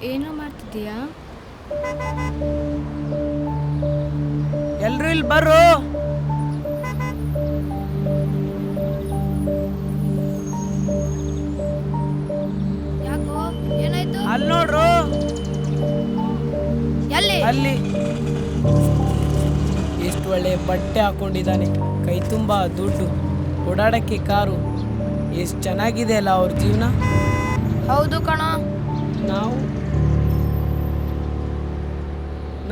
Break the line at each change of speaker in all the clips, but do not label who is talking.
ಏನೋ ಮಾಡ್ತಿದ್ದೀಯಾ?
ಎಲ್ರು ಇಲ್ಲಿ ಬರ್ರು.
ಯಾಕೋ ಏನಾಯ್ತು?
ಅಲ್ಲಿ ನೋಡ್ರು,
ಎಲ್ಲಿ?
ಅಲ್ಲಿ ಎಷ್ಟು ಒಳ್ಳೆ ಬಟ್ಟೆ ಹಾಕೊಂಡಿದ್ದಾನೆ, ಕೈ ತುಂಬ ದುಡ್ಡು, ಓಡಾಡಕ್ಕೆ ಕಾರು. ಎಷ್ಟು ಚೆನ್ನಾಗಿದೆ ಅಲ್ಲ ಅವ್ರ ಜೀವನ.
ಹೌದು ಕಣ.
ನಾವು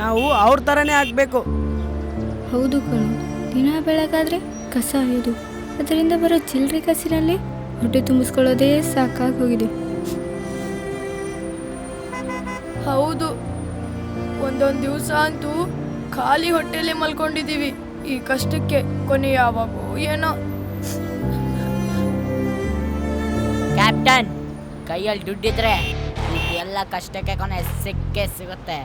ನಾವು ಅವ್ರ ಥರನೇ ಆಗಬೇಕು.
ಹೌದು ಕಣ. ದಿನ ಬೆಳಗಾದ್ರೆ ಕಸ ಇದು, ಅದರಿಂದ ಬರೋ ಚಿಲ್ಲರೆ ಕಸಿನಲ್ಲಿ ಹೊಟ್ಟೆ ತುಂಬಿಸ್ಕೊಳ್ಳೋದೇ ಸಾಕಾಗಿ ಹೋಗಿದೆ.
ಹೌದು, ಒಂದೊಂದು ದಿವಸ ಅಂತೂ ಖಾಲಿ ಹೊಟ್ಟೆಯಲ್ಲಿ ಮಲ್ಕೊಂಡಿದ್ದೀವಿ. ಈ ಕಷ್ಟಕ್ಕೆ ಕೊನೆ ಯಾವಾಗೋ ಏನೋ.
ಕ್ಯಾಪ್ಟನ್, ಕೈಯಲ್ಲಿ ದುಡ್ಡಿದ್ರೆ ಎಲ್ಲ ಕಷ್ಟಕ್ಕೆ ಕೊನೆ ಸಿಕ್ಕೇ ಸಿಗುತ್ತೆ.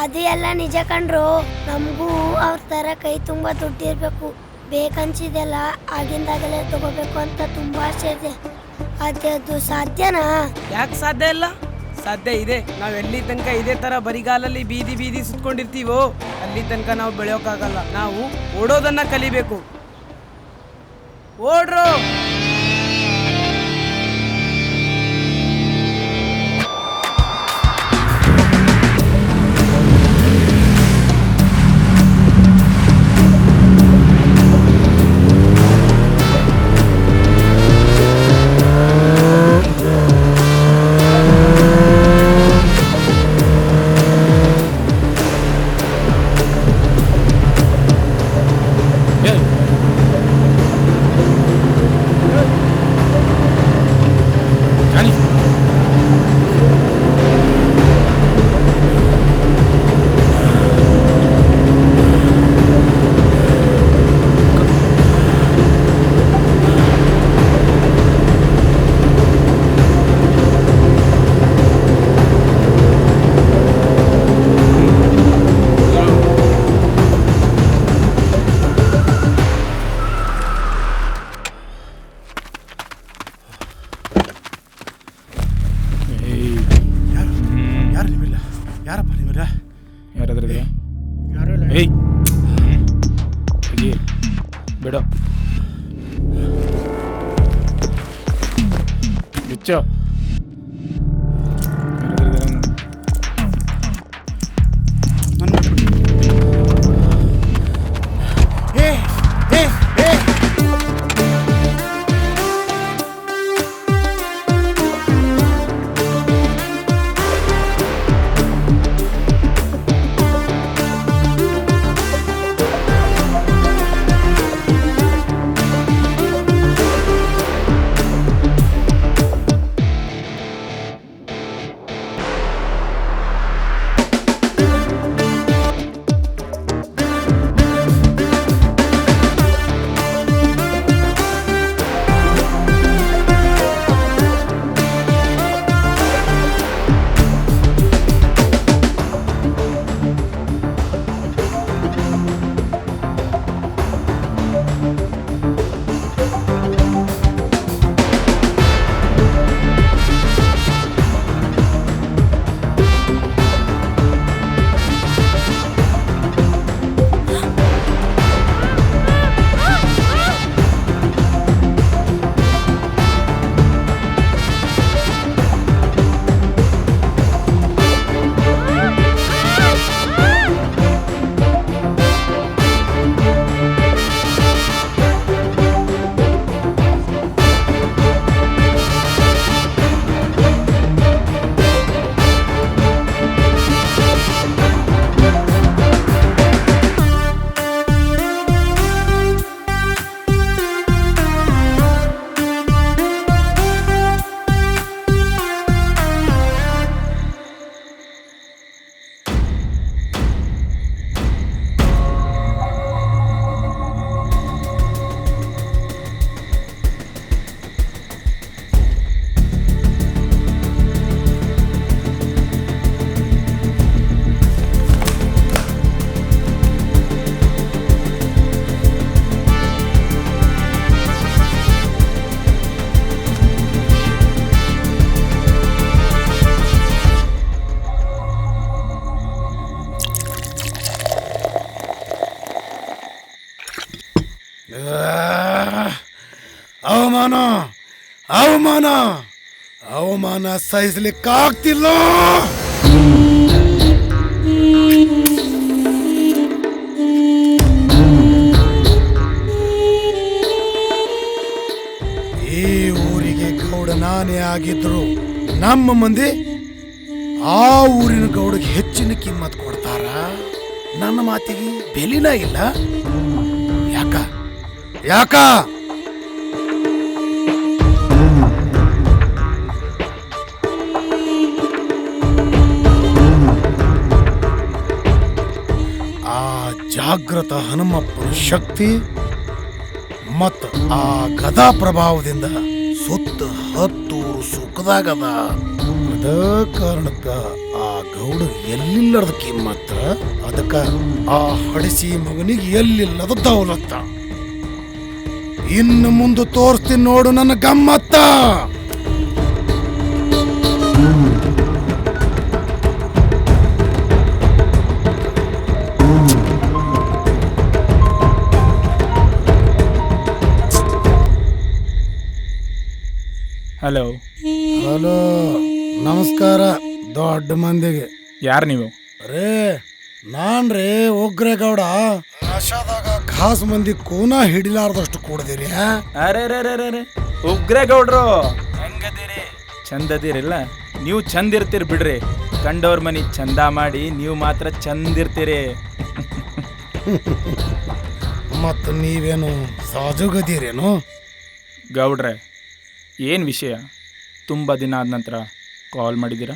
ಅದು ಎಲ್ಲ ನಿಜ ಕಣ್ರು. ನಮಗೂ ಅವ್ರ ಥರ ಕೈ ತುಂಬ ದುಡ್ಡಿರ್ಬೇಕು, ಬೇಕನ್ಸಿದೆಲ್ಲ ಆಗಿಂದಾಗಲೇ ತಗೋಬೇಕು ಅಂತ ತುಂಬ ಆಸೆ ಇದೆ. ಅದು ಸಾಧ್ಯನಾ?
ಯಾಕೆ ಸಾಧ್ಯ ಇಲ್ಲ? ಸಾಧ್ಯ ಇದೆ. ನಾವು ಎಲ್ಲಿ ತನಕ ಇದೇ ಥರ ಬರಿಗಾಲಲ್ಲಿ ಬೀದಿ ಬೀದಿ ಸುತ್ಕೊಂಡಿರ್ತೀವೋ ಅಲ್ಲಿ ತನಕ ನಾವು ಬೆಳೆಯೋಕ್ಕಾಗಲ್ಲ. ನಾವು ಓಡೋದನ್ನ ಕಲಿಬೇಕು. ಓಡ್ರು.
ಬಿಡು ಬಿಚ್ಚು. ಅವಮಾನ ಸಹಿಸ್ಲಿಕ್ಕಾಗ್ತಿಲ್ಲ. ಈ ಊರಿಗೆ ಗೌಡ ನಾನೇ ಆಗಿದ್ರು ನಮ್ಮ ಮಂದಿ ಆ ಊರಿನ ಗೌಡಗೆ ಹೆಚ್ಚಿನ ಕಿಮ್ಮತ್ ಕೊಡ್ತಾರ. ನನ್ನ ಮಾತಿಗೆ ಬೆಲಿನ ಇಲ್ಲ. ಯಾಕ ಯಾಕ ಆ ಜಾಗೃತ ಹನುಮಪ್ಪನ ಶಕ್ತಿ ಮತ್ತು ಆ ಗದಾ ಪ್ರಭಾವದಿಂದ ಸುತ್ತ ಹತ್ತೂರು ಸುಖದಾಗದ. ಅದ ಕಾರಣಕ್ಕ ಆ ಗೌಡ ಎಲ್ಲಿಲ್ಲದ ಕಿಮ್ಮತ್ತ, ಅದಕ್ಕ ಆ ಹಡಿಸಿ ಮಗನಿಗೆ ಎಲ್ಲಿಲ್ಲದ ದೌಲತ್ತ. ಇನ್ನು ಮುಂದೆ ತೋರಿಸ್ತೀನಿ ನೋಡು ನನ್ನ ಗಮ್ಮತ್ತ.
ಹಲೋ
ಹಲೋ, ನಮಸ್ಕಾರ ದೊಡ್ಡ ಮಂದಿಗೆ.
ಯಾರು ನೀವು?
ರೇ ನಾನ್ರೇ ಉಗ್ರೇಗೌಡ. ರಶಾದಾಗ ಖಾಸ್ ಮಂದಿ ಕೂನ ಹಿಡಿಲಾರ್ದಷ್ಟು ಕೂಡ್ದಿರಿ.
ಅರೆ ರೇ ರೇ ರೇ ಉಗ್ರೇಗೌಡ್ರು, ಹೆಂಗದಿರಿ? ಚಂದದಿರಿಲ್ಲ? ನೀವು ಚಂದ ಇರ್ತೀರಿ ಬಿಡ್ರಿ. ಕಂಡವ್ರ ಮನಿ ಚಂದ ಮಾಡಿ ನೀವು ಮಾತ್ರ ಚಂದಿರ್ತೀರಿ.
ಮತ್ತು ನೀವೇನು ಸಾಜುಗದಿರೇನು?
ಗೌಡ್ರೆ, ಏನು ವಿಷಯ? ತುಂಬ ದಿನ ಆದ ನಂತರ ಕಾಲ್ ಮಾಡಿದ್ದೀರಾ?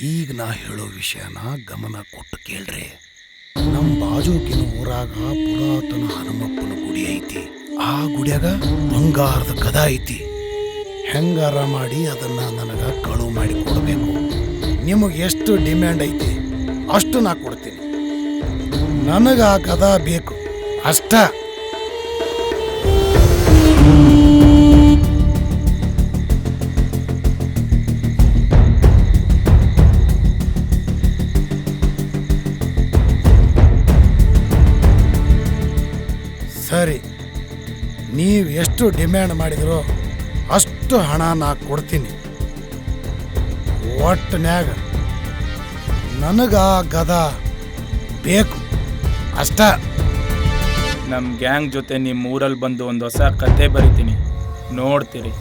ಈಗ ನಾ ಹೇಳೋ ವಿಷಯನ ಗಮನ ಕೊಟ್ಟು ಕೇಳ್ರಿ. ನಮ್ಮ ಬಾಜೂಕಿನ ಊರಾಗ ಪುರಾತನ ಹನುಮಪ್ಪನ ಗುಡಿ ಐತಿ. ಆ ಗುಡಿಯಾಗ ಬಂಗಾರದ ಗದ ಐತಿ. ಹೆಂಗಾರ ಮಾಡಿ ಅದನ್ನ ನನಗ ಕಳುವು ಮಾಡಿ ಕೊಡಬೇಕು. ನಿಮಗೆ ಎಷ್ಟು ಡಿಮ್ಯಾಂಡ್ ಐತಿ ಅಷ್ಟು ನಾ ಕೊಡ್ತೀನಿ. ನನಗ ಆ ಗದ ಬೇಕು ಅಷ್ಟ. ಸರಿ, ನೀವು ಎಷ್ಟು ಡಿಮ್ಯಾಂಡ್ ಮಾಡಿದ್ರೋ ಅಷ್ಟು ಹಣ ನಾ ಕೊಡ್ತೀನಿ. ಒಟ್ಟಿನ್ಯಾಗ ನನಗ ಗದ ಬೇಕು ಅಷ್ಟ.
ನಮ್ಮ ಗ್ಯಾಂಗ್ ಜೊತೆ ನಿಮ್ಮ ಊರಲ್ಲಿ ಬಂದು ಒಂದು ಹೊಸ ಕತೆ ಬರಿತೀನಿ, ನೋಡ್ತೀರಿ.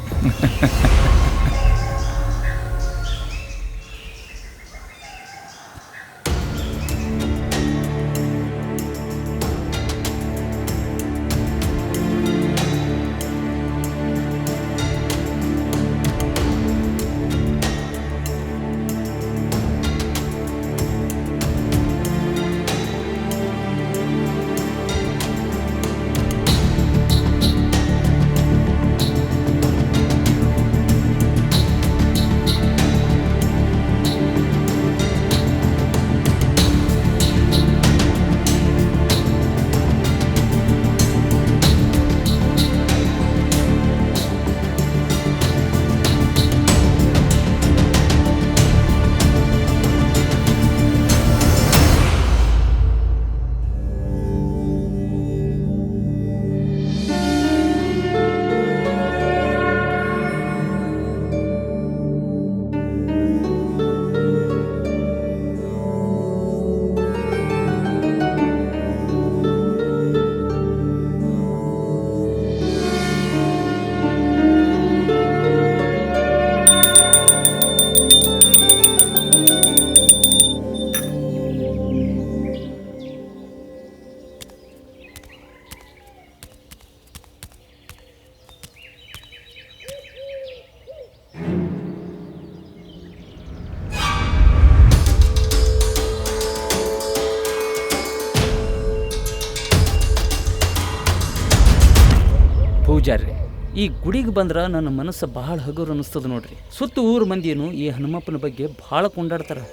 ಪೂಜಾರ್ರಿ, ಈ ಗುಡಿಗೆ ಬಂದ್ರೆ ನನ್ನ ಮನಸ್ಸು ಭಾಳ ಹಗುರು ಅನ್ನಿಸ್ತದ ನೋಡ್ರಿ. ಸುತ್ತ ಊರು ಮಂದಿನು ಈ ಹನುಮಪ್ಪನ ಬಗ್ಗೆ ಭಾಳ ಕೊಂಡಾಡ್ತಾರೆ.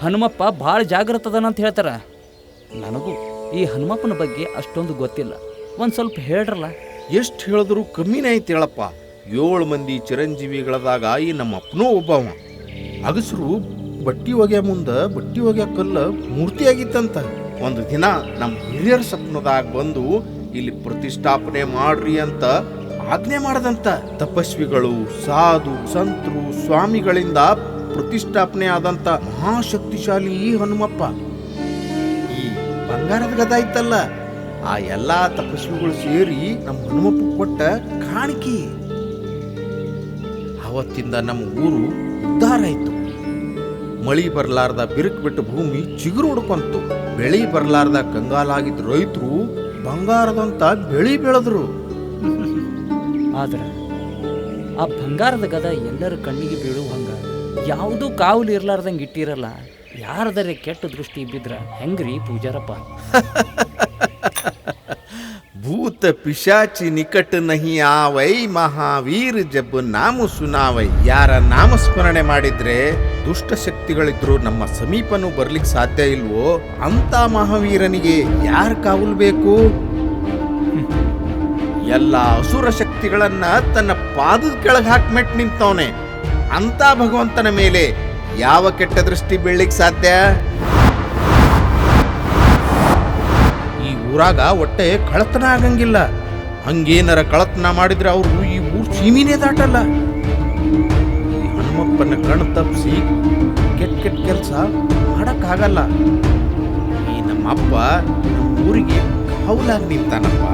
ಹನುಮಪ್ಪ ಭಾಳ ಜಾಗೃತ ಅದಾನ ಅಂತ ಹೇಳ್ತಾರೆ. ನನಗೂ ಈ ಹನುಮಪ್ಪನ ಬಗ್ಗೆ ಅಷ್ಟೊಂದು ಗೊತ್ತಿಲ್ಲ, ಒಂದು ಸ್ವಲ್ಪ ಹೇಳ್ರಲ್ಲ.
ಎಷ್ಟು ಹೇಳಿದ್ರು ಕಮ್ಮಿನೇ ಐತಿ ಹೇಳಪ್ಪ. 7 ಮಂದಿ ಚಿರಂಜೀವಿಗಳದಾಗ ಈ ನಮ್ಮ ಅಪ್ಪನೂ ಒಬ್ಬವ. ಅಗಸರು ಬಟ್ಟಿ ಒಗ್ಯ ಮುಂದೆ ಬಟ್ಟಿ ಒಗ್ಯ ಕಲ್ಲ ಮೂರ್ತಿ ಆಗಿತ್ತಂತ. ಒಂದು ದಿನ ನಮ್ಮ ಹಿರಿಯರ ಸ್ವಪ್ನದಾಗ ಬಂದು ಇಲ್ಲಿ ಪ್ರತಿಷ್ಠಾಪನೆ ಮಾಡ್ರಿ ಅಂತ ಆಜ್ಞೆ ಮಾಡದಂತ ತಪಸ್ವಿಗಳು, ಸಾಧು, ಸಂತರು, ಸ್ವಾಮಿಗಳಿಂದ ಪ್ರತಿಷ್ಠಾಪನೆ ಆದಂತ ಮಹಾಶಕ್ತಿಶಾಲಿ ಈ ಹನುಮಪ್ಪ. ಈ ಬಂಗಾರದ ಗದ ಐತಲ್ಲ, ಆ ಎಲ್ಲಾ ತಪಸ್ವಿಗಳು ಸೇರಿ ನಮ್ಮ ಹನುಮಪ್ಪ ಕೊಟ್ಟ ಕಾಣಿಕೆ. ಅವತ್ತಿಂದ ನಮ್ಮ ಊರು ಉದ್ಧಾರ ಆಯ್ತು. ಮಳಿ ಬರ್ಲಾರ್ದ ಬಿರುಕು ಬಿಟ್ಟು ಭೂಮಿ ಚಿಗುರು ಹುಡ್ಕೊಂತು. ಬೆಳಿ ಬರ್ಲಾರ್ದ ಕಂಗಾಲಾಗಿದ್ದ ರೈತರು ಬಂಗಾರದಂತ ಬೆಳಿ ಬೆಳೆದ್ರು.
ಆದ್ರೆ ಆ ಬಂಗಾರದ ಗದ ಎಲ್ಲರ ಕಣ್ಣಿಗೆ ಬೀಳುವ ಹಂಗ ಯಾವುದೂ ಕಾವಲು ಇರ್ಲಾರ್ದಂಗೆ ಇಟ್ಟಿರಲ್ಲ. ಯಾರದರೆ ಕೆಟ್ಟ ದೃಷ್ಟಿ ಬಿದ್ರ ಹೆಂಗ್ರಿ ಪೂಜಾರಪ್ಪ?
ಭೂತ ಪಿಶಾಚಿ ನಿಕಟ ನಹಿ ಆವೈ, ಮಹಾವೀರ್ ಜಬ್ ನಾಮ ಸುನಾವೈ. ಯಾರ ನಾಮಸ್ಮರಣೆ ಮಾಡಿದ್ರೆ ದುಷ್ಟ ಶಕ್ತಿಗಳಿದ್ರು ನಮ್ಮ ಸಮೀಪನೂ ಬರ್ಲಿಕ್ಕೆ ಸಾಧ್ಯ ಇಲ್ವೋ ಅಂತ ಮಹಾವೀರನಿಗೆ ಯಾರ ಕಾವಲು ಬೇಕು? ಎಲ್ಲ ಅಸುರ ಶಕ್ತಿಗಳನ್ನ ತನ್ನ ಪಾದದ ಕೆಳಗೆ ಹಾಕ್ಮೆಟ್ ನಿಂತವನೆ ಅಂತ ಭಗವಂತನ ಮೇಲೆ ಯಾವ ಕೆಟ್ಟ ದೃಷ್ಟಿ ಬೀಳ್ಲಿಕ್ಕೆ ಸಾಧ್ಯ? ಈ ಊರಾಗ ಒಟ್ಟೆ ಕಳತನ ಆಗಂಗಿಲ್ಲ. ಹಂಗೇನರ ಕಳತನ ಮಾಡಿದ್ರೆ ಅವರು ಈ ಊರ್ ಸೀಮಿನೇ ದಾಟಲ್ಲ. ಈ ಹನುಮಪ್ಪನ ಕಣ್ಣು ತಪ್ಪಿಸಿ ಕೆಟ್ಟ ಕೆಟ್ಟ ಕೆಲಸ ಮಾಡಕ್ಕಾಗಲ್ಲ. ಈ ನಮ್ಮಪ್ಪ ನಮ್ಮ ಊರಿಗೆ ಕಾವಲಾಗಿ ನಿಂತಾನಪ್ಪ.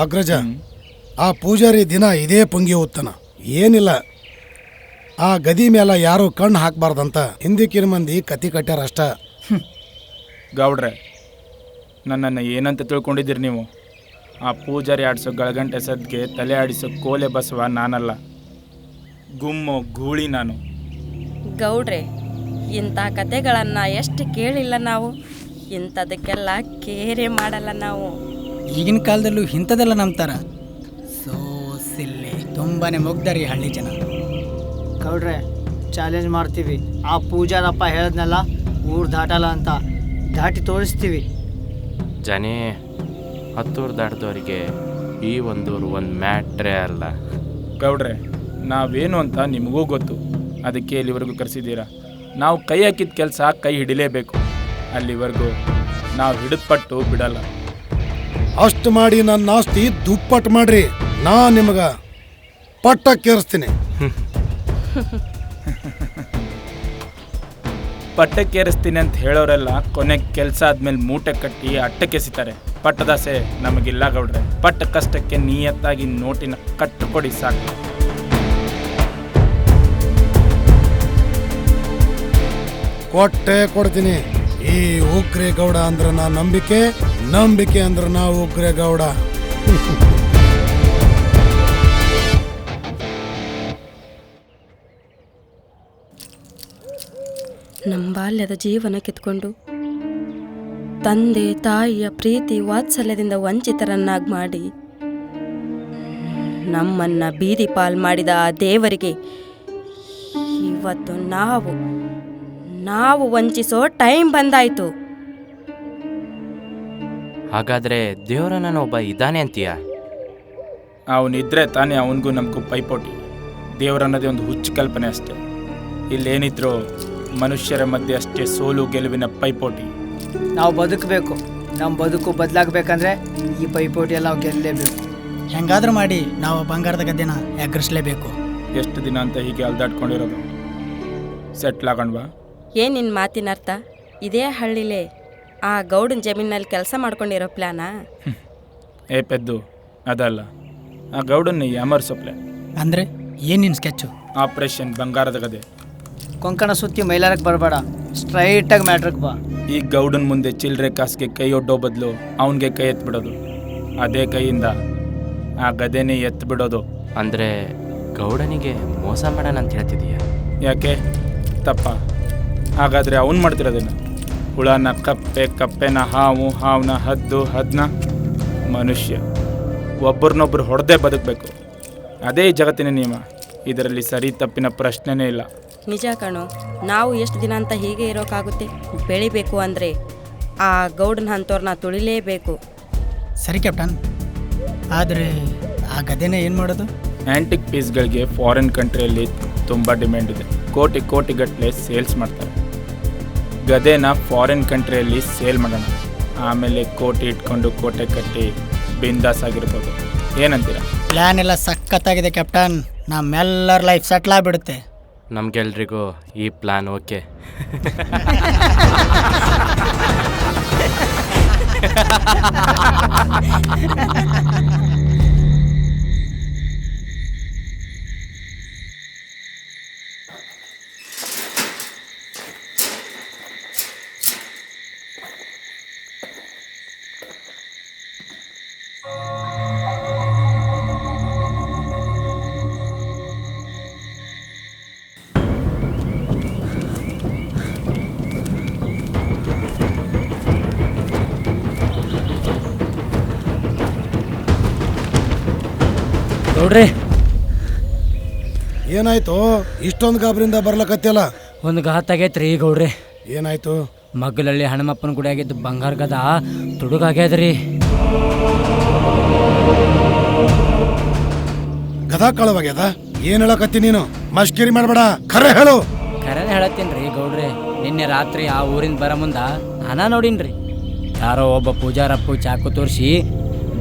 ಅಗ್ರಜ, ಆ ಪೂಜಾರಿ ದಿನ ಇದೇ ಪುಂಗಿ ಓದ್ತಾನ. ಏನಿಲ್ಲ, ಆ ಗದಿ ಮೇಲೆ ಯಾರು ಕಣ್ಣು ಹಾಕಬಾರ್ದಂತ ಹಿಂದಿಕ್ಕಿನ ಮಂದಿ ಕತಿ ಕಟ್ಟ್ಯಾರ ಅಷ್ಟ.
ಗೌಡ್ರೆ, ನನ್ನನ್ನು ಏನಂತ ತಿಳ್ಕೊಂಡಿದ್ದೀರಿ ನೀವು? ಆ ಪೂಜಾರಿ ಆಡಿಸೋ ಗಳಗಂಟೆ ಸದ್ಗೆ ತಲೆ ಆಡಿಸೋ ಕೋಲೆ ಬಸವ ನಾನಲ್ಲ, ಗುಮ್ಮೋ ಗೂಳಿ ನಾನು.
ಗೌಡ್ರೆ, ಇಂಥ ಕತೆಗಳನ್ನು ಎಷ್ಟು ಕೇಳಿಲ್ಲ ನಾವು. ಇಂಥದಕ್ಕೆಲ್ಲ ಕೇರೆ ಮಾಡಲ್ಲ ನಾವು.
ಈಗಿನ ಕಾಲದಲ್ಲೂ ಇಂಥದೆಲ್ಲ ನಂಬ್ತಾರ. ಸಿಲ್ಲಿ ತುಂಬಾನೇ ಮುಗ್ದಾರಿ ಹಳ್ಳಿ ಜನ.
ಗೌಡ್ರೆ, ಚಾಲೆಂಜ್ ಮಾಡ್ತೀವಿ. ಆ ಪೂಜಾರಪ್ಪ ಹೇಳದ್ನಲ್ಲ, ಊರು ದಾಟಲ್ಲ ಅಂತ, ದಾಟಿ ತೋರಿಸ್ತೀವಿ.
ಜನೇ, ಹತ್ತೂರು ದಾಟಿದವರಿಗೆ ಈ ಒಂದೂರು ಒಂದು ಮ್ಯಾಟ್ರೇ ಅಲ್ಲ.
ಗೌಡ್ರೆ, ನಾವೇನು ಅಂತ ನಿಮಗೂ ಗೊತ್ತು, ಅದಕ್ಕೆ ಇಲ್ಲಿವರೆಗೂ ಕರೆಸಿದ್ದೀರಾ. ನಾವು ಕೈ ಹಾಕಿದ ಕೆಲಸ ಕೈ ಹಿಡಿಲೇಬೇಕು. ಅಲ್ಲಿವರೆಗೂ ನಾವು ಹಿಡಿದ್ಪಟ್ಟು ಬಿಡಲ್ಲ.
ಅಷ್ಟು ಮಾಡಿ ನನ್ನ ಆಸ್ತಿ ದುಪ್ಪಟ್ಟು ಮಾಡ್ರಿ, ನಾ ನಿಮಗ ಪಟ್ಟಕ್ಕೇರಿಸ್ತೀನಿ.
ಪಟ್ಟಕ್ಕೇರಿಸ್ತೀನಿ ಅಂತ ಹೇಳೋರೆಲ್ಲ ಕೊನೆಗೆ ಕೆಲಸ ಆದ್ಮೇಲೆ ಮೂಟೆ ಕಟ್ಟಿ ಅಟ್ಟಕ್ಕೆಸಿತಾರೆ. ಪಟ್ಟದಾಸೆ ನಮಗಿಲ್ಲ ಗೌಡ್ರೆ. ಪಟ್ಟ ಕಷ್ಟಕ್ಕೆ ನಿಯತ್ತಾಗಿ ನೋಟಿನ ಕಟ್ಟು ಕೊಡಿ ಸಾಕು.
ಕೊಟ್ಟೆ ಕೊಡ್ತೀನಿ. ಈ ಉಗ್ರೇಗೌಡ ಅಂದ್ರ ನಾ ನಂಬಿಕೆ, ನಂಬಿಕೆ ಅಂದ್ರ ನಾ ಉಗ್ರೇಗೌಡ.
ನಮ್ಮ ಬಾಲ್ಯದ ಜೀವನ ಕಿತ್ಕೊಂಡು ತಂದೆ ತಾಯಿಯ ಪ್ರೀತಿ ವಾತ್ಸಲ್ಯದಿಂದ ವಂಚಿತರನ್ನಾಗಿ ಮಾಡಿ ನಮ್ಮನ್ನ ಬೀದಿ ಪಾಲ್ ಮಾಡಿದ ಆ ದೇವರಿಗೆ ಇವತ್ತು ನಾವು ವಂಚಿಸೋ ಟೈಮ್ ಬಂದಾಯ್ತು.
ಹಾಗಾದ್ರೆ ದೇವರನ್ನ ಒಬ್ಬ ಇದ್ದಾನೆ ಅಂತೀಯ?
ಅವನಿದ್ರೆ ತಾನೇ ಅವನಿಗೂ ನಮಗೂ ಪೈಪೋಟಿ. ದೇವರನ್ನದೇ ಒಂದು ಹುಚ್ಚು ಕಲ್ಪನೆ ಅಷ್ಟೇ. ಇಲ್ಲೇನಿದ್ರು ಮನುಷ್ಯರ ಮಧ್ಯೆ ಅಷ್ಟೇ ಸೋಲು ಗೆಲುವಿನ ಪೈಪೋಟಿ.
ನಾವು ಬದುಕಬೇಕು. ನಮ್ಮ ಬದುಕು ಬದಲಾಗಬೇಕಂದ್ರೆ ಈ ಪೈಪೋಟಿ ಎಲ್ಲ ನಾವು ಗೆಲ್ಲಲೇಬೇಕು.
ಹೆಂಗಾದ್ರೂ ಮಾಡಿ ನಾವು ಬಂಗಾರದ ಗದ್ದೆನ ಎಗ್ರಿಸಲೇಬೇಕು.
ಎಷ್ಟು ದಿನ ಅಂತ ಹೀಗೆ ಅಲ್ದಾಡ್ಕೊಂಡಿರೋದು? ಸೆಟ್ಲ್ ಆಗೋಣವಾ?
ಏನು ನಿನ್ನ ಮಾತಿನ ಅರ್ಥ? ಇದೇ ಹಳ್ಳಿಲೇ ಆ ಗೌಡನ ಜಮೀನಲ್ಲಿ ಕೆಲಸ ಮಾಡ್ಕೊಂಡಿರೋ ಪ್ಲ್ಯಾನಾ?
ಏ ಪೆದ್ದು, ಅದಲ್ಲ. ಆ ಗೌಡನ್ನ ಯಾಮರ್ಸೋ ಪ್ಲ್ಯಾನ್.
ಅಂದರೆ ಏನು ನಿನ್ನ ಸ್ಕೆಚ್ಚು?
ಆಪರೇಷನ್ ಬಂಗಾರದ ಗದೆ.
ಕೊಂಕಣ ಸುತ್ತಿ ಮೈಲಾರಕ್ಕೆ ಬರಬೇಡ, ಸ್ಟ್ರೈಟಾಗಿ ಮ್ಯಾಟ್ರಿಗೆ ಬಾ.
ಈ ಗೌಡನ ಮುಂದೆ ಚಿಲ್ಲರೆ ಕಾಸಿಗೆ ಕೈ ಒಡ್ಡೋ ಬದಲು ಅವನಿಗೆ ಕೈ ಎತ್ಬಿಡೋದು. ಅದೇ ಕೈಯಿಂದ ಆ ಗದೆನೇ ಎತ್ಬಿಡೋದು.
ಅಂದರೆ ಗೌಡನಿಗೆ ಮೋಸ ಮಾಡೋಣ ಅಂತ ಹೇಳ್ತಿದೀಯ?
ಯಾಕೆ ತಪ್ಪ? ಹಾಗಾದರೆ ಅವನು ಮಾಡ್ತಿರೋದೇನು? ಹುಳನ ಕಪ್ಪೆ, ಕಪ್ಪೆನ ಹಾವು, ಹಾವನ್ನ ಹದ್ದು, ಹದ್ದನ್ನ ಮನುಷ್ಯ. ಒಬ್ಬರನ್ನೊಬ್ಬರು ಹೊಡೆದೇ ಬದುಕಬೇಕು. ಅದೇ ಈ ಜಗತ್ತಿನ ನಿಯಮ. ಇದರಲ್ಲಿ ಸರಿ ತಪ್ಪಿನ ಪ್ರಶ್ನೆನೇ ಇಲ್ಲ.
ನಿಜ ಕಣೋ. ನಾವು ಎಷ್ಟು ದಿನ ಅಂತ ಹೀಗೆ ಇರೋಕ್ಕಾಗುತ್ತೆ? ಬೆಳಿಬೇಕು ಅಂದರೆ ಆ ಗೌಡನ ಅಂಥವ್ರನ್ನ ತುಳಿಲೇಬೇಕು.
ಸರಿ ಕ್ಯಾಪ್ಟನ್, ಆದರೆ ಆ ಗದ್ದೆನ ಏನು ಮಾಡೋದು?
ಆ್ಯಂಟಿಕ್ ಪೀಸ್ಗಳಿಗೆ ಫಾರಿನ್ ಕಂಟ್ರಿಯಲ್ಲಿ ತುಂಬ ಡಿಮ್ಯಾಂಡ್ ಇದೆ. ಕೋಟಿಗಟ್ಟಲೆ ಸೇಲ್ಸ್ ಮಾಡ್ತಾರೆ. ಗದೆನ ಫಾರಿನ್ ಕಂಟ್ರಿಯಲ್ಲಿ ಸೇಲ್ ಮಾಡೋಣ, ಆಮೇಲೆ ಕೋಟಿ ಇಟ್ಕೊಂಡು ಕೋಟೆ ಕಟ್ಟಿ ಬಿಂದಾಸ್ ಆಗಿರ್ಬೋದು. ಏನಂತೀರ?
ಪ್ಲ್ಯಾನ್ ಎಲ್ಲ ಸಖತ್ತಾಗಿದೆ ಕ್ಯಾಪ್ಟನ್. ನಮ್ಮೆಲ್ಲರ ಲೈಫ್ ಸೆಟ್ಲ್ ಆಗಿಬಿಡುತ್ತೆ.
ನಮಗೆಲ್ರಿಗೂ ಈ ಪ್ಲ್ಯಾನ್ ಓಕೆ.
ನೋಡ್ರಿ,
ಏನಾಯ್ತು? ಇಷ್ಟೊಂದು ಗಾಬರಿಂದ ಬರ್ಲಕತ್ತಿಯಲ್ಲ?
ಒಂದು ಘಾತ ಆಗೈತ್ರಿ ಗೌಡ್ರಿ.
ಏನಾಯ್ತು?
ಮಗ್ಗಲಲ್ಲಿ ಹನುಮಪ್ಪನ ಗುಡಿ ಆಗಿದ್ದು ಬಂಗಾರ ಗದ ತುಡುಗಾಗ್ಯದ್ರಿ.
ಗದಾ ಕಳವಾಗ್ಯದ? ಏನ್ ಹೇಳಕತ್ತಿ ನೀನು? ಮಷ್ಕಿರಿ ಮಾಡಬೇಡ, ಖರೆ ಹೇಳು.
ಖರೇನ ಹೇಳತ್ತೀನ್ರಿ ಗೌಡ್ರಿ. ನಿನ್ನೆ ರಾತ್ರಿ ಆ ಊರಿಂದ ಬರ ಮುಂದ ನಾನಾ ನೋಡಿನ್ರಿ. ಯಾರೋ ಒಬ್ಬ ಪೂಜಾರಪ್ಪ ಚಾಕು ತೋರಿಸಿ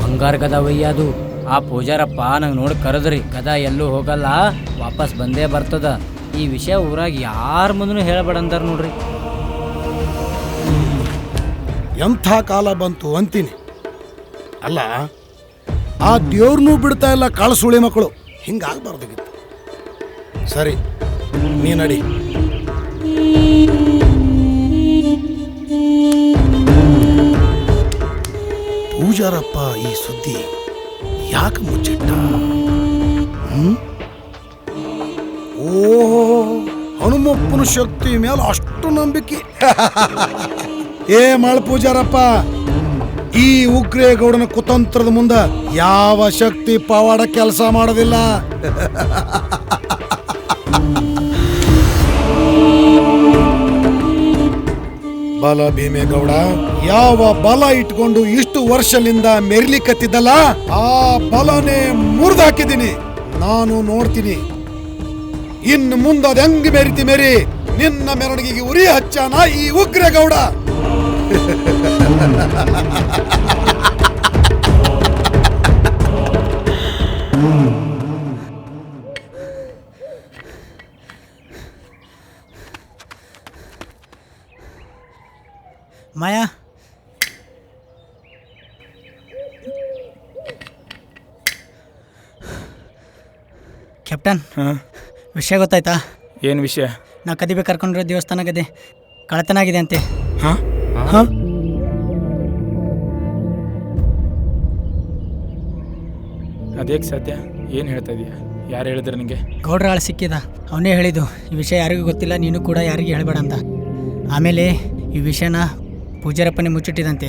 ಬಂಗಾರ ಗದ ಒಯ್ಯದು. ಆ ಪೂಜಾರಪ್ಪ ನಂಗೆ ನೋಡಿ ಕರೆದ್ರಿ, ಗದ ಎಲ್ಲೂ ಹೋಗಲ್ಲ, ವಾಪಸ್ ಬಂದೇ ಬರ್ತದ. ಈ ವಿಷಯ ಊರಾಗ ಯಾರ ಮುಂದೂ ಹೇಳಬೇಡ ಅಂದಾರ ನೋಡ್ರಿ.
ಎಂಥ ಕಾಲ ಬಂತು ಅಂತೀನಿ. ಅಲ್ಲ, ಆ ದೇವ್ರನ್ನೂ ಬಿಡ್ತಾ ಇಲ್ಲ ಕಾಳಸುಳಿ ಮಕ್ಕಳು. ಹಿಂಗಾಗಬಾರ್ದಾಗಿತ್ತು. ಸರಿ, ನೀ ನಡಿ. ಪೂಜಾರಪ್ಪ ಈ ಸುದ್ದಿ ಯಾಕೆ ಮುಚ್ಚಿಟ್ಟ? ಓಹೋ, ಹನುಮಪ್ಪನ ಶಕ್ತಿ ಮೇಲೆ ಅಷ್ಟು ನಂಬಿಕೆ. ಏ ಮಾಳ ಪೂಜಾರಪ್ಪ, ಈ ಉಗ್ರೇಗೌಡನ ಕುತಂತ್ರದ ಮುಂದ ಯಾವ ಶಕ್ತಿ ಪವಾಡ ಕೆಲಸ ಮಾಡೋದಿಲ್ಲ. ಬಲ ಭೀಮೇಗೌಡ ಯಾವ ಬಲ ಇಟ್ಕೊಂಡು ಇಷ್ಟು ವರ್ಷಲಿಂದ ಮೆರಿಲಿಕ್ಕತ್ತಿದ್ದಲ್ಲ, ಆ ಬಲನೇ ಮುರಿದಾಕಿದ್ದೀನಿ. ನಾನು ನೋಡ್ತೀನಿ ಇನ್ನು ಮುಂದೆ ಅದ ಹೆಂಗ್ ಮೆರಿತಿ ಮೆರಿ. ನಿನ್ನ ಮೆರವಣಿಗೆಗೆ ಉರಿ ಹಚ್ಚಾನ ಈ ಉಗ್ರೇಗೌಡ.
ಮಾಯಾ, ಕ್ಯಾಪ್ಟನ್, ವಿಷಯ ಗೊತ್ತಾಯ್ತಾ?
ಏನು ವಿಷಯ?
ನಾ ಕದಿಬೇಕು ಕರ್ಕೊಂಡಿರೋ ದೇವಸ್ಥಾನ ಗದೆ ಕಳತನ ಆಗಿದೆ ಅಂತೆ.
ಹಾಂ? ಅದೇಗೆ ಸಾಧ್ಯ? ಏನು ಹೇಳ್ತಾ ಇದೀಯ? ಯಾರು ಹೇಳಿದ್ರು ನನಗೆ?
ಗೌಡ್ರ ಆಳು ಸಿಕ್ಕಿದ, ಅವನೇ ಹೇಳಿದ್ದು. ಈ ವಿಷಯ ಯಾರಿಗೂ ಗೊತ್ತಿಲ್ಲ, ನೀನು ಕೂಡ ಯಾರಿಗೆ ಹೇಳಬೇಡ ಅಂತ. ಆಮೇಲೆ ಈ ವಿಷಯನ ಪೂಜಾರಪ್ಪನೇ ಮುಚ್ಚಿಟ್ಟಿದಂತೆ.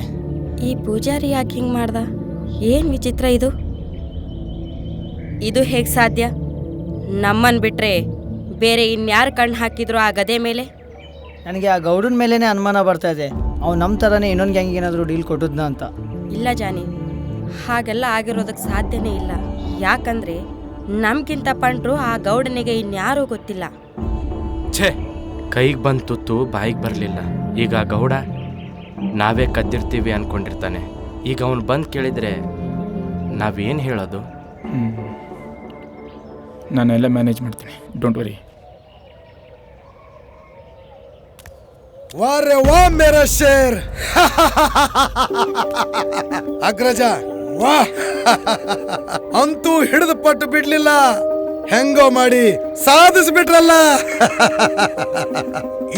ಈ ಪೂಜಾರಿ ಯಾಕೆ ಹಿಂಗೆ ಮಾಡ್ದ? ಏನು ವಿಚಿತ್ರ ಇದು. ಇದು ಹೇಗೆ ಸಾಧ್ಯ? ನಮ್ಮನ್ನು ಬಿಟ್ಟರೆ ಬೇರೆ ಇನ್ಯಾರು ಕಣ್ಣು ಹಾಕಿದ್ರು ಆ ಗದೆ ಮೇಲೆ?
ನನಗೆ ಆ ಗೌಡನ ಮೇಲೇ ಅನುಮಾನ ಬರ್ತಾ ಇದೆ. ಅವ್ನು ನಮ್ಮ ಥರನೇ ಇನ್ನೊಂದು ಗ್ಯಾಂಗಿಗೆ ಏನಾದರೂ ಡೀಲ್ ಕೊಟ್ಟಿದ್ನ ಅಂತ.
ಇಲ್ಲ ಜಾನಿ, ಹಾಗೆಲ್ಲ ಆಗಿರೋದಕ್ಕೆ ಸಾಧ್ಯನೇ ಇಲ್ಲ. ಯಾಕಂದರೆ ನಮಗಿಂತ ಪಂಟ್ರು ಆ ಗೌಡನಿಗೆ ಇನ್ಯಾರೂ ಗೊತ್ತಿಲ್ಲ.
ಛೇ, ಕೈಗೆ ಬಂದು ತುತ್ತು ಬಾಯಿಗೆ ಬರಲಿಲ್ಲ. ಈಗ ಗೌಡ ನಾವೇ ಕದ್ದಿರ್ತೀವಿ ಅಂದ್ಕೊಂಡಿರ್ತಾನೆ. ಈಗ ಅವನು ಬಂದು ಕೇಳಿದರೆ ನಾವೇನು ಹೇಳೋದು?
ನಾನೆಲ್ಲ ಮ್ಯಾನೇಜ್ ಮಾಡ್ತೀನಿ, ಡೋಂಟ್ ವರಿ.
ವಾರೆ ವಾ ಮೇರಾ ಶೇರ್. ಅಗ್ರಜ ವಾ, ಅಂತೂ ಹಿಡಿದು ಪಟ್ಟು ಬಿಡ್ಲಿಲ್ಲ. ಹೆಂಗೋ ಮಾಡಿ ಸಾಧಿಸ್ಬಿಟ್ರಲ್ಲ.